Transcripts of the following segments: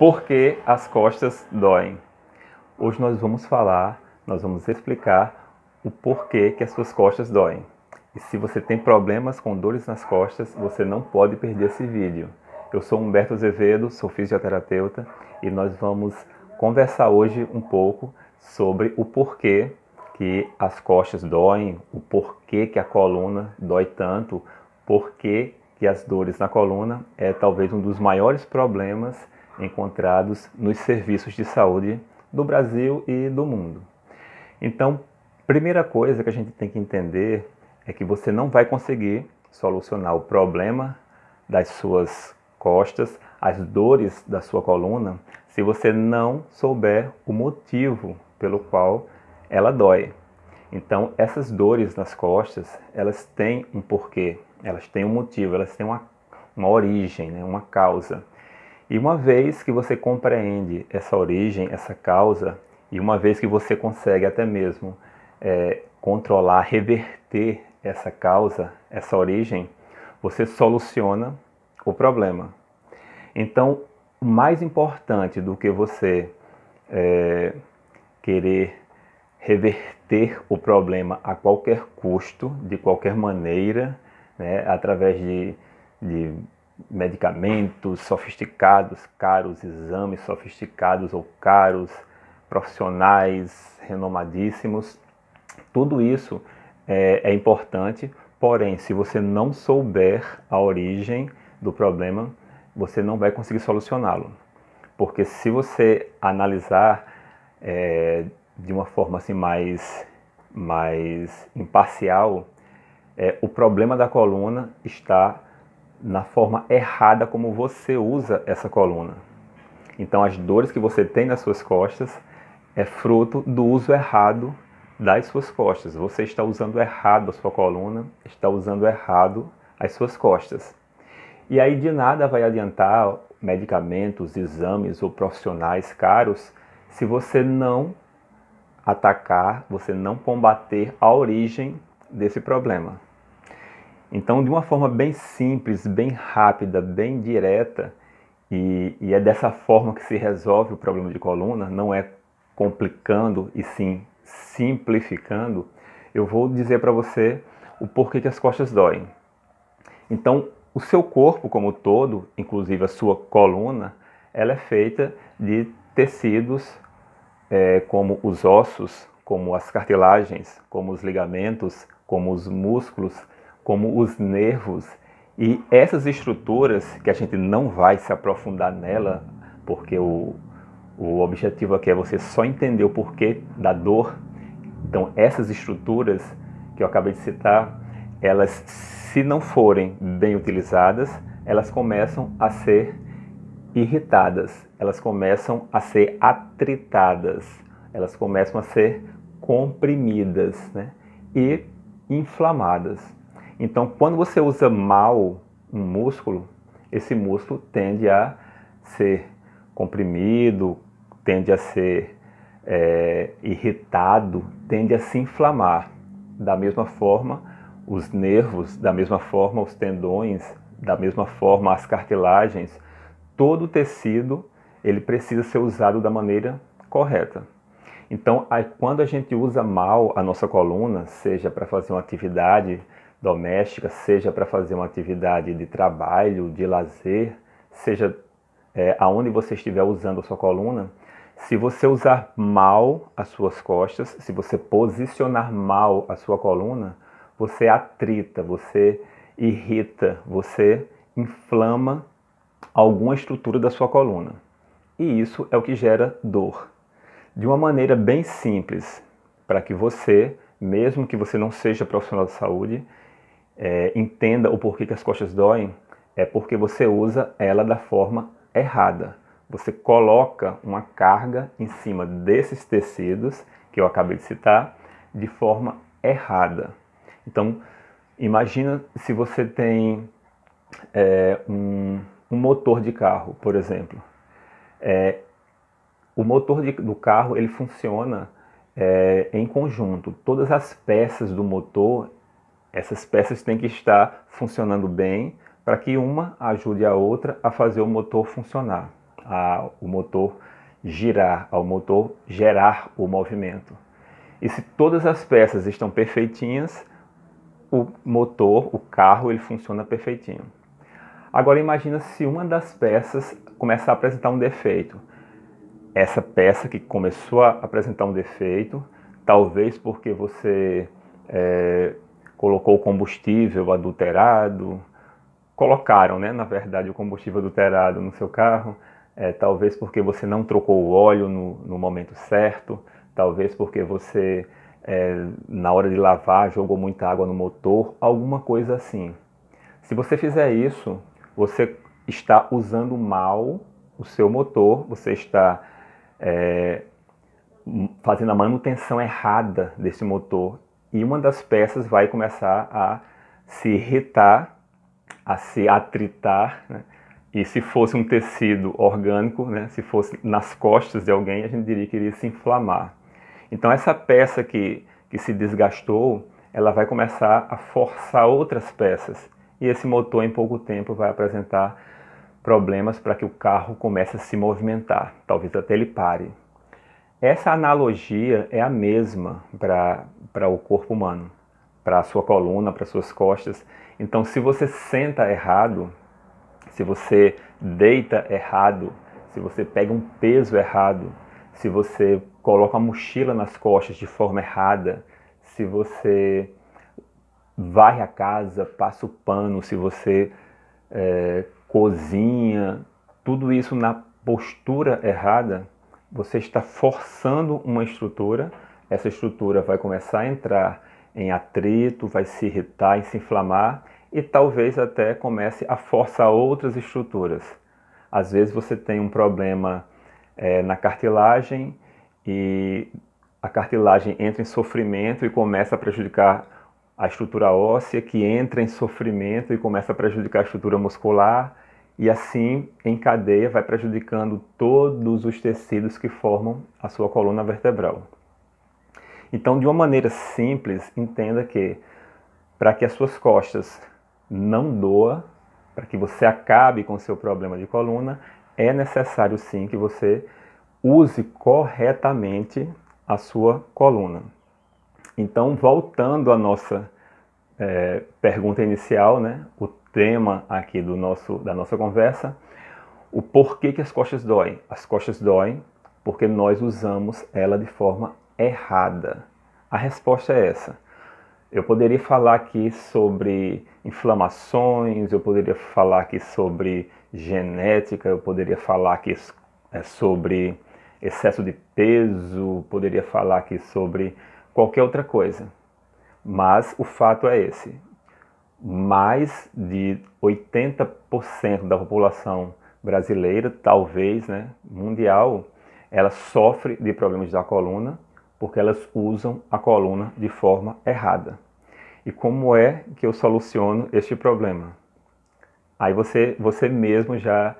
Por que as costas doem? Hoje nós vamos explicar o porquê que as suas costas doem. E se você tem problemas com dores nas costas, você não pode perder esse vídeo. Eu sou Humberto Azevedo, sou fisioterapeuta e nós vamos conversar hoje um pouco sobre o porquê que as costas doem, o porquê que a coluna dói tanto, porquê que as dores na coluna é talvez um dos maiores problemas encontrados nos serviços de saúde do Brasil e do mundo. Então, primeira coisa que a gente tem que entender é que você não vai conseguir solucionar o problema das suas costas, as dores da sua coluna, se você não souber o motivo pelo qual ela dói. Então, essas dores nas costas, elas têm um porquê, elas têm um motivo, elas têm uma origem, né? Uma causa. E uma vez que você compreende essa origem, essa causa, e uma vez que você consegue até mesmo controlar, reverter essa causa, essa origem, você soluciona o problema. Então, mais importante do que você querer reverter o problema a qualquer custo, de qualquer maneira, né, através de medicamentos sofisticados, caros, exames sofisticados ou caros, profissionais renomadíssimos, tudo isso é importante, porém, se você não souber a origem do problema, você não vai conseguir solucioná-lo. Porque se você analisar de uma forma assim mais imparcial, o problema da coluna está na forma errada como você usa essa coluna. Então as dores que você tem nas suas costas é fruto do uso errado das suas costas. Você está usando errado a sua coluna, está usando errado as suas costas. E aí de nada vai adiantar medicamentos, exames ou profissionais caros se você não atacar, você não combater a origem desse problema. Então, de uma forma bem simples, bem rápida, bem direta, e é dessa forma que se resolve o problema de coluna, não é complicando e sim simplificando, eu vou dizer para você o porquê que as costas doem. Então, o seu corpo como todo, inclusive a sua coluna, ela é feita de tecidos como os ossos, como as cartilagens, como os ligamentos, como os músculos, como os nervos. E essas estruturas, que a gente não vai se aprofundar nela, porque o objetivo aqui é você só entender o porquê da dor. Então, essas estruturas que eu acabei de citar, elas, se não forem bem utilizadas, elas começam a ser irritadas, elas começam a ser atritadas, elas começam a ser comprimidas, né? E inflamadas. Então, quando você usa mal um músculo, esse músculo tende a ser comprimido, tende a ser irritado, tende a se inflamar. Da mesma forma, os nervos, da mesma forma, os tendões, da mesma forma, as cartilagens, todo o tecido ele precisa ser usado da maneira correta. Então, quando a gente usa mal a nossa coluna, seja para fazer uma atividade doméstica, seja para fazer uma atividade de trabalho, de lazer, seja aonde você estiver usando a sua coluna, se você usar mal as suas costas, se você posicionar mal a sua coluna, você atrita, você irrita, você inflama alguma estrutura da sua coluna. E isso é o que gera dor. De uma maneira bem simples, para que você, mesmo que você não seja profissional de saúde, entenda o porquê que as costas doem, é porque você usa ela da forma errada. Você coloca uma carga em cima desses tecidos, que eu acabei de citar, de forma errada. Então, imagina se você tem um motor de carro, por exemplo. O motor do carro ele funciona em conjunto. Todas as peças do motor, essas peças têm que estar funcionando bem para que uma ajude a outra a fazer o motor funcionar. o motor girar, ao motor gerar o movimento. E se todas as peças estão perfeitinhas, o motor, o carro, ele funciona perfeitinho. Agora imagina se uma das peças começar a apresentar um defeito. Essa peça que começou a apresentar um defeito, talvez porque você colocou o combustível adulterado, colocaram, né, na verdade, o combustível adulterado no seu carro, talvez porque você não trocou o óleo no momento certo, talvez porque você, na hora de lavar, jogou muita água no motor, alguma coisa assim. Se você fizer isso, você está usando mal o seu motor, você está fazendo a manutenção errada desse motor e uma das peças vai começar a se irritar, a se atritar, né? E se fosse um tecido orgânico, né? Se fosse nas costas de alguém, a gente diria que iria se inflamar. Então essa peça que se desgastou, ela vai começar a forçar outras peças e esse motor em pouco tempo vai apresentar problemas para que o carro comece a se movimentar, talvez até ele pare. Essa analogia é a mesma para o corpo humano, para a sua coluna, para as suas costas. Então, se você senta errado, se você deita errado, se você pega um peso errado, se você coloca a mochila nas costas de forma errada, se você varre a casa, passa o pano, se você cozinha, tudo isso na postura errada, você está forçando uma estrutura, essa estrutura vai começar a entrar em atrito, vai se irritar e se inflamar e talvez até comece a forçar outras estruturas. Às vezes você tem um problema na cartilagem e a cartilagem entra em sofrimento e começa a prejudicar a estrutura óssea, que entra em sofrimento e começa a prejudicar a estrutura muscular, e assim, em cadeia, vai prejudicando todos os tecidos que formam a sua coluna vertebral. Então, de uma maneira simples, entenda que para que as suas costas não doa, para que você acabe com o seu problema de coluna, é necessário sim que você use corretamente a sua coluna. Então, voltando à nossa pergunta inicial, né? O tema aqui da nossa conversa, o porquê que as costas doem. As costas doem porque nós usamos ela de forma errada. A resposta é essa. Eu poderia falar aqui sobre inflamações, eu poderia falar aqui sobre genética, eu poderia falar aqui sobre excesso de peso, poderia falar aqui sobre qualquer outra coisa. Mas o fato é esse. Mais de 80% da população brasileira, talvez, né, mundial, ela sofre de problemas da coluna porque elas usam a coluna de forma errada. E como é que eu soluciono este problema? Aí você mesmo já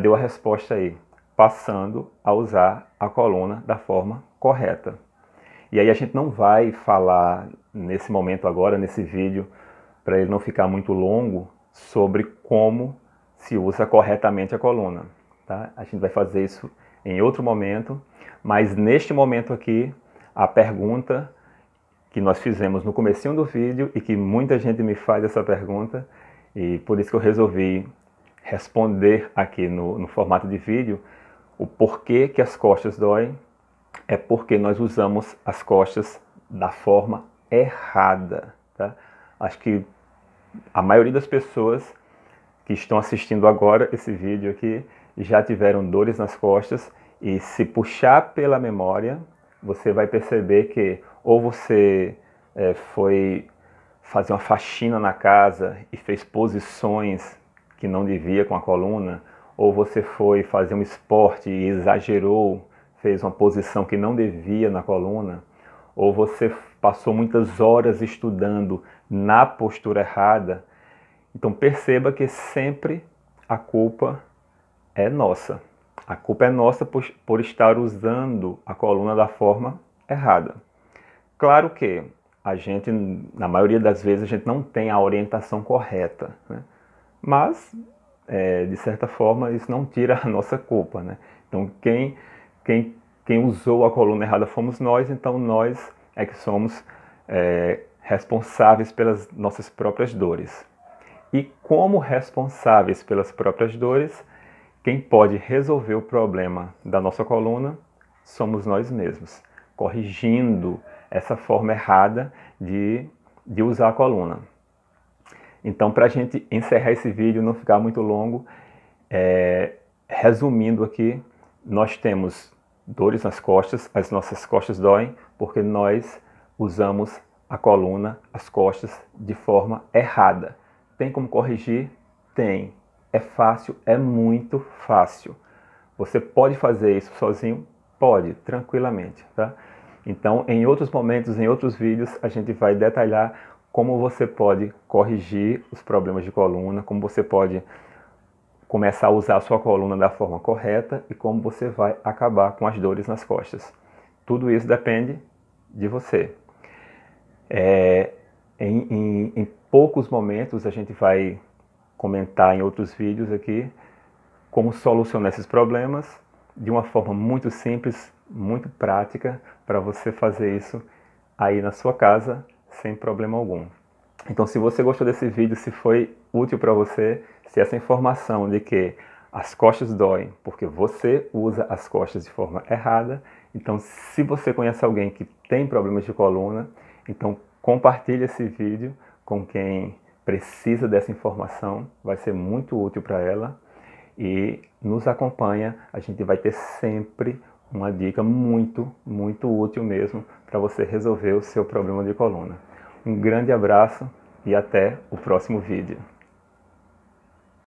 deu a resposta aí, passando a usar a coluna da forma correta. E aí a gente não vai falar nesse momento agora, nesse vídeo, para ele não ficar muito longo, sobre como se usa corretamente a coluna. Tá? A gente vai fazer isso em outro momento, mas neste momento aqui, a pergunta que nós fizemos no comecinho do vídeo e que muita gente me faz essa pergunta, e por isso que eu resolvi responder aqui no formato de vídeo, o porquê que as costas doem, é porque nós usamos as costas da forma errada. Tá? Acho que a maioria das pessoas que estão assistindo agora esse vídeo aqui já tiveram dores nas costas e se puxar pela memória, você vai perceber que ou você foi fazer uma faxina na casa e fez posições que não devia com a coluna, ou você foi fazer um esporte e exagerou, fez uma posição que não devia na coluna, ou você passou muitas horas estudando na postura errada. Então perceba que sempre a culpa é nossa. A culpa é nossa por estar usando a coluna da forma errada. Claro que a gente, na maioria das vezes, a gente não tem a orientação correta, né? Mas de certa forma, isso não tira a nossa culpa, né? Então, quem usou a coluna errada fomos nós, então nós é que somos responsáveis pelas nossas próprias dores. E como responsáveis pelas próprias dores, quem pode resolver o problema da nossa coluna somos nós mesmos, corrigindo essa forma errada de usar a coluna. Então, para a gente encerrar esse vídeo, não ficar muito longo, resumindo aqui, nós temos dores nas costas, as nossas costas doem porque nós usamos a coluna, as costas, de forma errada. Tem como corrigir? Tem. É fácil? É muito fácil. Você pode fazer isso sozinho? Pode, tranquilamente, tá? Então, em outros momentos, em outros vídeos, a gente vai detalhar como você pode corrigir os problemas de coluna, como você pode começar a usar a sua coluna da forma correta e como você vai acabar com as dores nas costas. Tudo isso depende de você. Em poucos momentos a gente vai comentar em outros vídeos aqui como solucionar esses problemas de uma forma muito simples, muito prática, para você fazer isso aí na sua casa sem problema algum. Então, se você gostou desse vídeo, se foi útil para você, se essa informação de que as costas doem porque você usa as costas de forma errada, então se você conhece alguém que tem problemas de coluna, então compartilhe esse vídeo com quem precisa dessa informação, vai ser muito útil para ela. E nos acompanha, a gente vai ter sempre uma dica muito, muito útil mesmo para você resolver o seu problema de coluna. Um grande abraço e até o próximo vídeo.